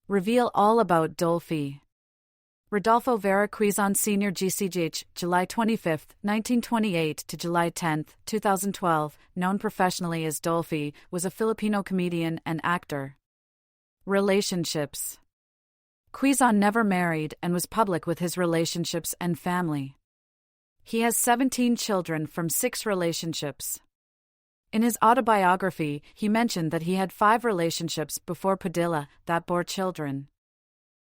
Reveal all about Dolphy. Rodolfo Vera Quizon Sr. GCGH, July 25, 1928 to July 10, 2012, known professionally as Dolphy, was a Filipino comedian and actor. Relationships. Quizon never married and was public with his relationships and family. He has 17 children from 6 relationships. In his autobiography, he mentioned that he had 5 relationships before Padilla that bore children.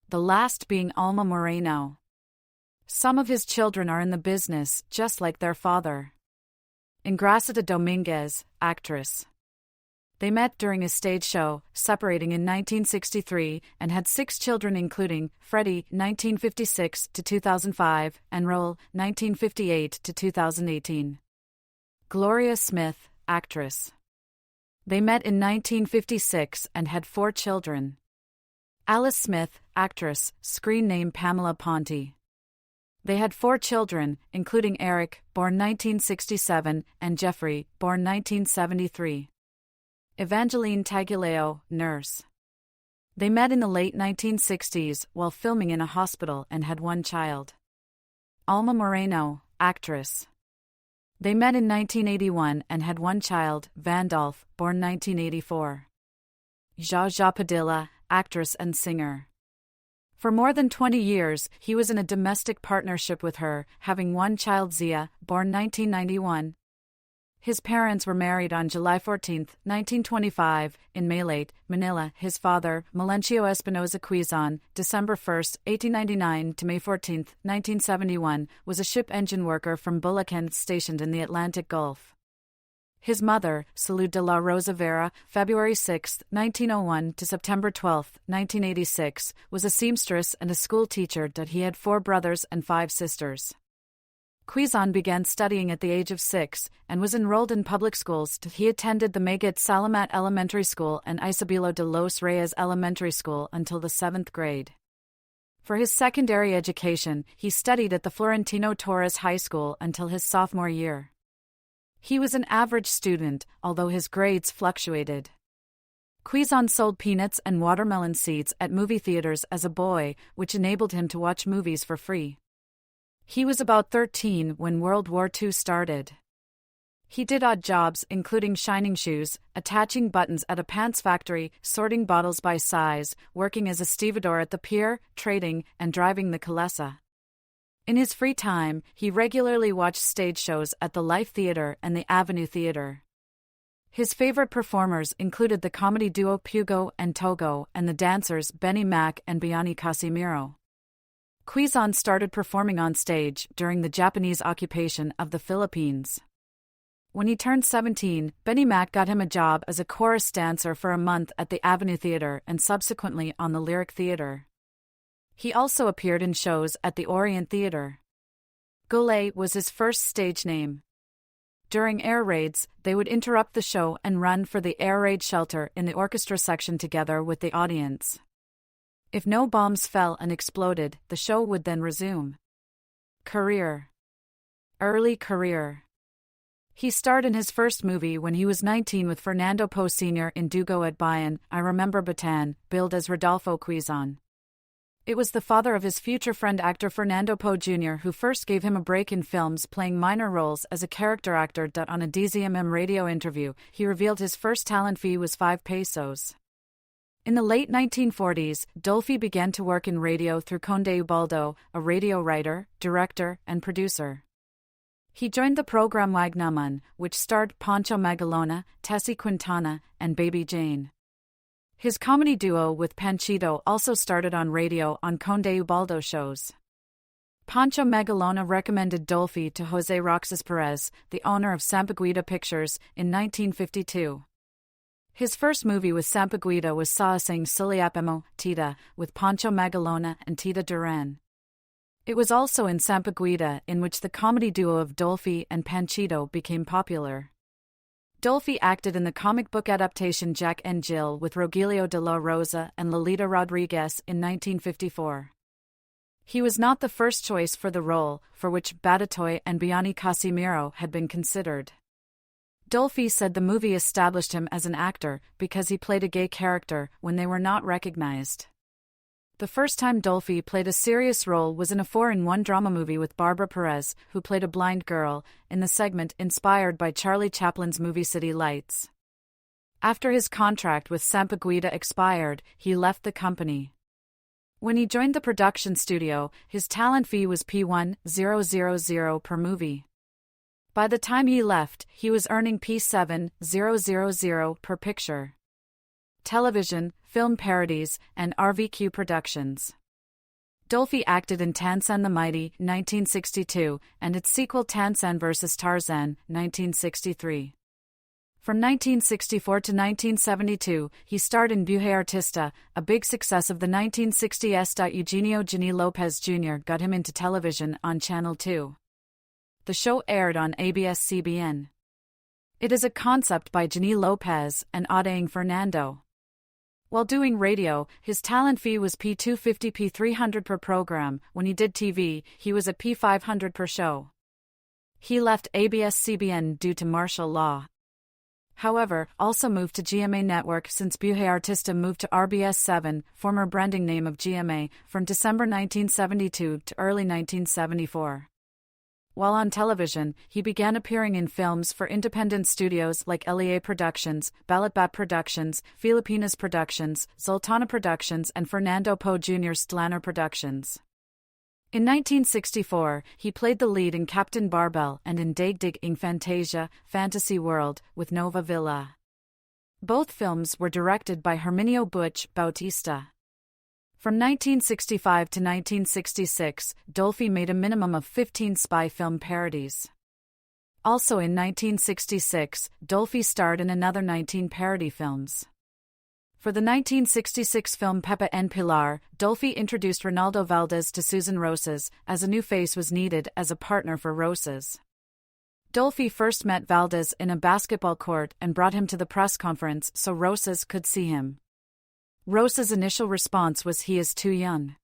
The last being Alma Moreno. Some of his children are in the business, just like their father. Ingrasita Dominguez, actress. They met during a stage show, separating in 1963, and had 6 children including Freddie, 1956 to 2005, and Raul, 1958 to 2018. Gloria Smith, actress. They met in 1956 and had 4 children. Alice Smith, actress, screen name Pamela Ponte. They had 4 children, including Eric, born 1967, and Jeffrey, born 1973. Evangeline Taguleo, nurse. They met in the late 1960s while filming in a hospital and had 1 child. Alma Moreno, actress. They met in 1981 and had 1 child, Vandolph, born 1984. Jaja Padilla, actress and singer. For more than 20 years, he was in a domestic partnership with her, having 1 child, Zia, born 1991. His parents were married on July 14, 1925, in Maylate, Manila. His father, Melencio Espinoza Quizon, December 1, 1899 to May 14, 1971, was a ship engine worker from Bulacan stationed in the Atlantic Gulf. His mother, Salud de la Rosa Vera, February 6, 1901 to September 12, 1986, was a seamstress and a school teacher. He had 4 brothers and 5 sisters. Quizon began studying at the age of 6 and was enrolled in public schools. He attended the Magat Salamat Elementary School and Isabelo de los Reyes Elementary School until the 7th grade. For his secondary education, he studied at the Florentino Torres High School until his sophomore year. He was an average student, although his grades fluctuated. Quizon sold peanuts and watermelon seeds at movie theaters as a boy, which enabled him to watch movies for free. He was about 13 when World War II started. He did odd jobs including shining shoes, attaching buttons at a pants factory, sorting bottles by size, working as a stevedore at the pier, trading, and driving the Kalesa. In his free time, he regularly watched stage shows at the Life Theater and the Avenue Theater. His favorite performers included the comedy duo Pugo and Togo and the dancers Benny Mac and Biani Casimiro. Quizon started performing on stage during the Japanese occupation of the Philippines. When he turned 17, Benny Mac got him a job as a chorus dancer for a month at the Avenue Theater and subsequently on the Lyric Theater. He also appeared in shows at the Orient Theater. Goulet was his first stage name. During air raids, they would interrupt the show and run for the air raid shelter in the orchestra section together with the audience. If no bombs fell and exploded, the show would then resume. Career. Early career. He starred in his first movie when he was 19 with Fernando Poe Sr. in Dugo at Bayan, I Remember Batan, billed as Rodolfo Quizon. It was the father of his future friend actor Fernando Poe Jr. who first gave him a break in films playing minor roles as a character actor. On a DZMM radio interview, he revealed his first talent fee was 5 pesos. In the late 1940s, Dolphy began to work in radio through Conde Ubaldo, a radio writer, director, and producer. He joined the program Wag Naman, which starred Pancho Magalona, Tessie Quintana, and Baby Jane. His comedy duo with Panchito also started on radio on Conde Ubaldo shows. Pancho Magalona recommended Dolphy to Jose Roxas Perez, the owner of Sampaguita Pictures, in 1952. His first movie with Sampaguita was Saasang Suliapemo, Tita, with Pancho Magalona and Tita Duran. It was also in Sampaguita in which the comedy duo of Dolphy and Panchito became popular. Dolphy acted in the comic book adaptation Jack and Jill with Rogelio de la Rosa and Lolita Rodriguez in 1954. He was not the first choice for the role, for which Batatoy and Biani Casimiro had been considered. Dolphy said the movie established him as an actor because he played a gay character when they were not recognized. The first time Dolphy played a serious role was in a 4-in-1 drama movie with Barbara Perez, who played a blind girl, in the segment inspired by Charlie Chaplin's movie City Lights. After his contract with Sampaguita expired, he left the company. When he joined the production studio, his talent fee was P1,000 per movie. By the time he left, he was earning P7,000 per picture. Television, film parodies, and RVQ productions. Dolphy acted in Tansan the Mighty, 1962, and its sequel Tansan vs. Tarzan, 1963. From 1964 to 1972, he starred in Buhay Artista, a big success of the 1960s. Eugenio Ginny Lopez Jr. got him into television on Channel 2. The show aired on ABS-CBN. It is a concept by Ginny Lopez and Adaing Fernando. While doing radio, his talent fee was P250 P300 per program. When he did TV, he was at P500 per show. He left ABS-CBN due to martial law. However, also moved to GMA Network since Buhay Artista moved to RBS7, former branding name of GMA, from December 1972 to early 1974. While on television, he began appearing in films for independent studios like LEA Productions, Balatbat Productions, Filipinas Productions, Sultana Productions, and Fernando Poe Jr.'s Stlanner Productions. In 1964, he played the lead in Captain Barbell and in Daigdig ng Fantasia, Fantasy World, with Nova Villa. Both films were directed by Herminio Butch Bautista. From 1965 to 1966, Dolphy made a minimum of 15 spy film parodies. Also in 1966, Dolphy starred in another 19 parody films. For the 1966 film Pepe en Pilar, Dolphy introduced Ronaldo Valdez to Susan Rosas, as a new face was needed as a partner for Rosas. Dolphy first met Valdez in a basketball court and brought him to the press conference so Rosas could see him. Rosas' initial response was he is too young.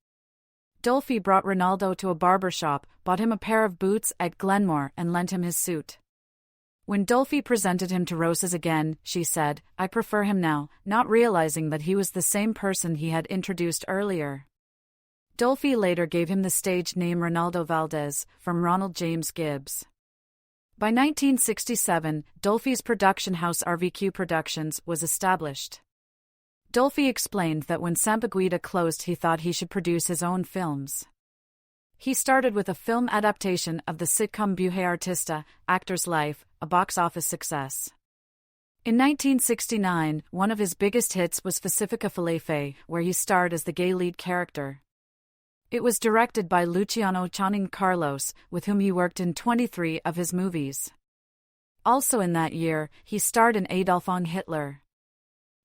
Dolphy brought Ronaldo to a barber shop, bought him a pair of boots at Glenmore and lent him his suit. When Dolphy presented him to Rosas again, she said, "I prefer him now," not realizing that he was the same person he had introduced earlier. Dolphy later gave him the stage name Ronaldo Valdez, from Ronald James Gibbs. By 1967, Dolphy's production house RVQ Productions was established. Dolphy explained that when Sampaguita closed he thought he should produce his own films. He started with a film adaptation of the sitcom Buhay Artista, Actor's Life, a box office success. In 1969, one of his biggest hits was Pacifica Falefe, where he starred as the gay lead character. It was directed by Luciano Channing Carlos, with whom he worked in 23 of his movies. Also in that year, he starred in Adolfong Hitler.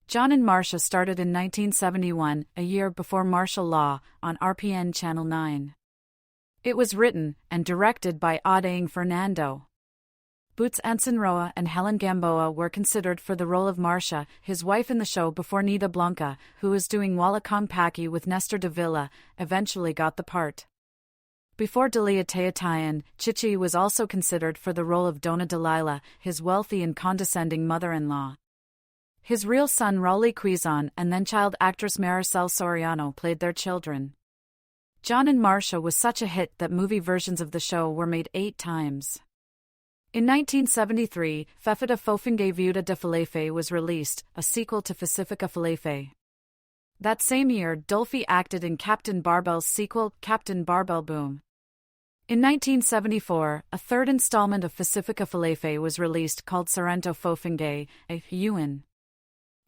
John and Marcia started in 1971, a year before martial law, on RPN Channel 9. It was written and directed by Adaing Fernando. Boots Ansenroa and Helen Gamboa were considered for the role of Marcia, his wife in the show before Nita Blanca, who was doing Walakang Paki with Nestor de Villa, eventually got the part. Before Dalia Teotian, Chichi was also considered for the role of Dona Delilah, his wealthy and condescending mother-in-law. His real son Raul Quizon and then child actress Maricel Soriano played their children. John and Marcia was such a hit that movie versions of the show were made 8 times. In 1973, Fefita Fofingue Viuda de Falefe was released, a sequel to Pacifica Falefe. That same year, Dolphy acted in Captain Barbell's sequel, Captain Barbell Boom. In 1974, a third installment of Pacifica Falefe was released called Sarento Fofingue, a Yuan.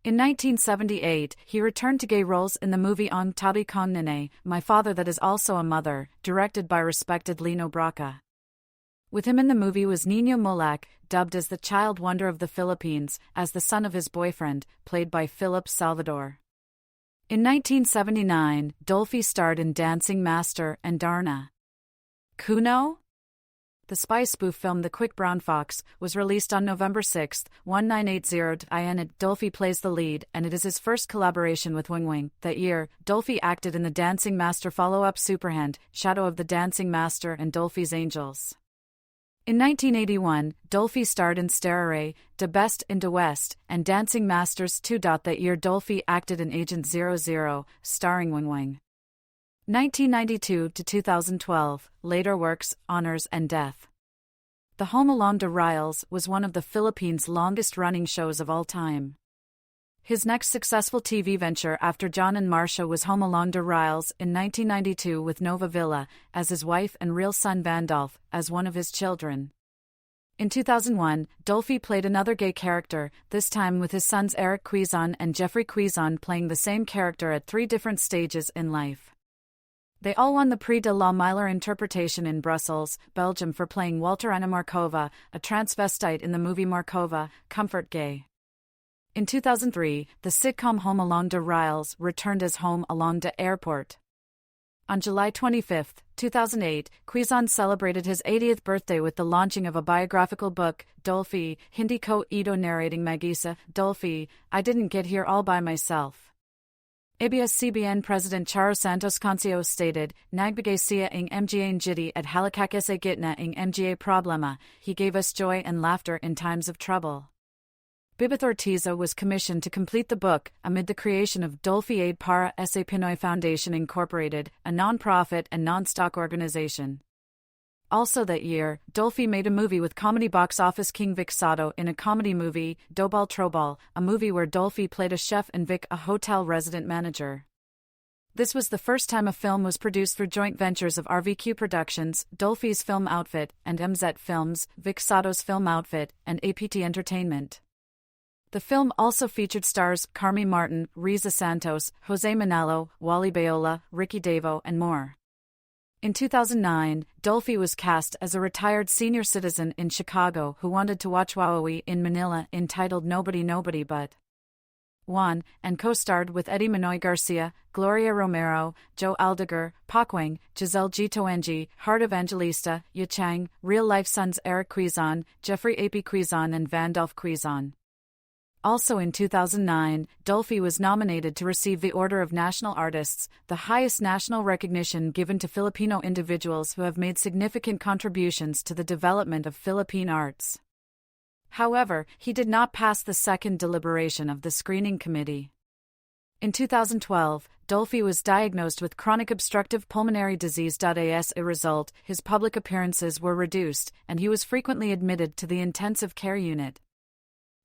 In 1978, he returned to gay roles in the movie Ang Tabi Kong Nene, My Father That Is Also a Mother, directed by respected Lino Braca. With him in the movie was Nino Molac, dubbed as the child wonder of the Philippines, as the son of his boyfriend, played by Philip Salvador. In 1979, Dolphy starred in Dancing Master and Darna. Kuno? The spy spoof film The Quick Brown Fox was released on November 6, 1980. In it, Dolphy plays the lead, and it is his first collaboration with Wing Wing. That year, Dolphy acted in the Dancing Master follow-up Superhand, Shadow of the Dancing Master and Dolphy's Angels. In 1981, Dolphy starred in Starare, De Best in De West, and Dancing Masters 2. That year Dolphy acted in Agent 00, starring Wing Wing. 1992 to 2012, later works, Honors and Death. The Home Along de Riles was one of the Philippines' longest-running shows of all time. His next successful TV venture after John and Marcia was Home Along de Riles in 1992 with Nova Villa as his wife and real son Vandolph as one of his children. In 2001, Dolphy played another gay character, this time with his sons Eric Quizon and Jeffrey Quizon playing the same character at 3 different stages in life. They all won the Prix de la Miller interpretation in Brussels, Belgium for playing Walter Anna Markova, a transvestite in the movie Markova, Comfort Gay. In 2003, the sitcom Home Along de Riles returned as Home Along de Airport. On July 25, 2008, Quizon celebrated his 80th birthday with the launching of a biographical book, Dolphy, Hindi ko ito narrating Magisa, Dolphy, I Didn't Get Here All By Myself. ABS-CBN President Charo Santos Concio stated, Nagbigay siya ng mga ngiti at halakak sa gitna ng mga problema, he gave us joy and laughter in times of trouble. Bibith Ortiza was commissioned to complete the book, amid the creation of Dolphy Aid para sa Pinoy Foundation Incorporated, a non-profit and non-stock organization. Also that year, Dolphy made a movie with comedy box office king Vic Sotto in a comedy movie, Dobal Trobal, a movie where Dolphy played a chef and Vic a hotel resident manager. This was the first time a film was produced through joint ventures of RVQ Productions, Dolphy's film outfit, and MZ Films, Vic Sotto's film outfit, and APT Entertainment. The film also featured stars Carmi Martin, Riza Santos, Jose Manalo, Wally Bayola, Ricky Davo, and more. In 2009, Dolphy was cast as a retired senior citizen in Chicago who wanted to watch Wawawi in Manila entitled Nobody But Juan, and co-starred with Eddie Manoy Garcia, Gloria Romero, Joe Aldegar, Pakwang, Giselle G. Toenji, Heart Evangelista, Yu Chang, real-life sons Eric Quizon, Jeffrey A.P. Quizon and Vandolph Quizon. Also in 2009, Dolphy was nominated to receive the Order of National Artists, the highest national recognition given to Filipino individuals who have made significant contributions to the development of Philippine arts. However, he did not pass the second deliberation of the screening committee. In 2012, Dolphy was diagnosed with chronic obstructive pulmonary disease. As a result, his public appearances were reduced, and he was frequently admitted to the intensive care unit.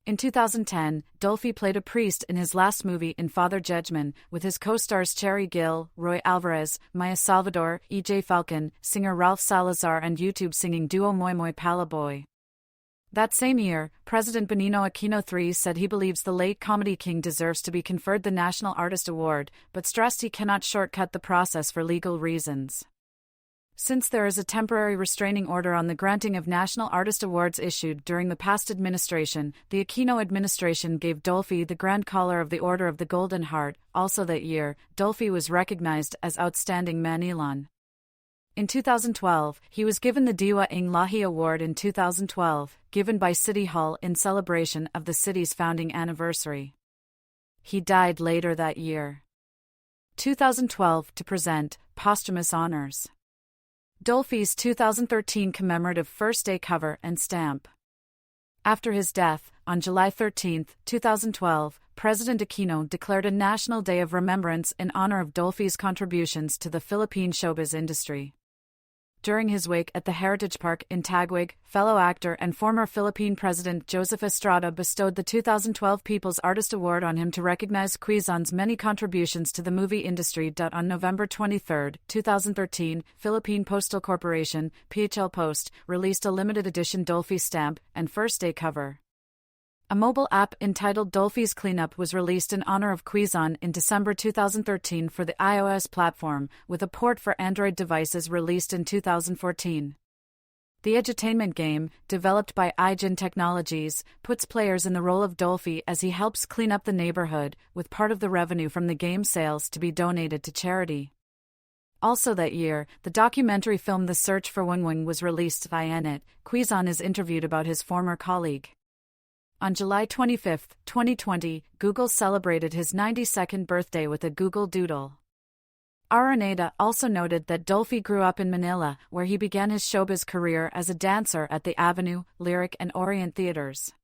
In 2010, Dolphy played a priest in his last movie In Father Judgment, with his co-stars Cherry Gill, Roy Alvarez, Maya Salvador, E.J. Falcon, singer Ralph Salazar and YouTube singing duo Moy Moy Palaboy. That same year, President Benigno Aquino III said he believes the late comedy king deserves to be conferred the National Artist Award, but stressed he cannot shortcut the process for legal reasons. Since there is a temporary restraining order on the granting of National Artist Awards issued during the past administration, the Aquino administration gave Dolphy the Grand Collar of the Order of the Golden Heart. Also that year, Dolphy was recognized as Outstanding Manilan. In 2012, he was given the Diwa ng Lahi Award in 2012, given by City Hall in celebration of the city's founding anniversary. He died later that year. 2012 to present posthumous honors. Dolphy's 2013 commemorative First Day cover and stamp. After his death, on July 13, 2012, President Aquino declared a National Day of Remembrance in honor of Dolphy's contributions to the Philippine showbiz industry. During his wake at the Heritage Park in Taguig, fellow actor and former Philippine President Joseph Estrada bestowed the 2012 People's Artist Award on him to recognize Quizon's many contributions to the movie industry. On November 23, 2013, Philippine Postal Corporation, PHL Post, released a limited edition Dolphy stamp and First Day cover. A mobile app entitled Dolphy's Cleanup was released in honor of Quizon in December 2013 for the iOS platform, with a port for Android devices released in 2014. The edutainment game, developed by iGen Technologies, puts players in the role of Dolphy as he helps clean up the neighborhood, with part of the revenue from the game sales to be donated to charity. Also that year, the documentary film The Search for Wingwing was released. In it, Quizon is interviewed about his former colleague. On July 25, 2020, Google celebrated his 92nd birthday with a Google Doodle. Araneda also noted that Dolphy grew up in Manila, where he began his showbiz career as a dancer at the Avenue, Lyric and Orient theaters.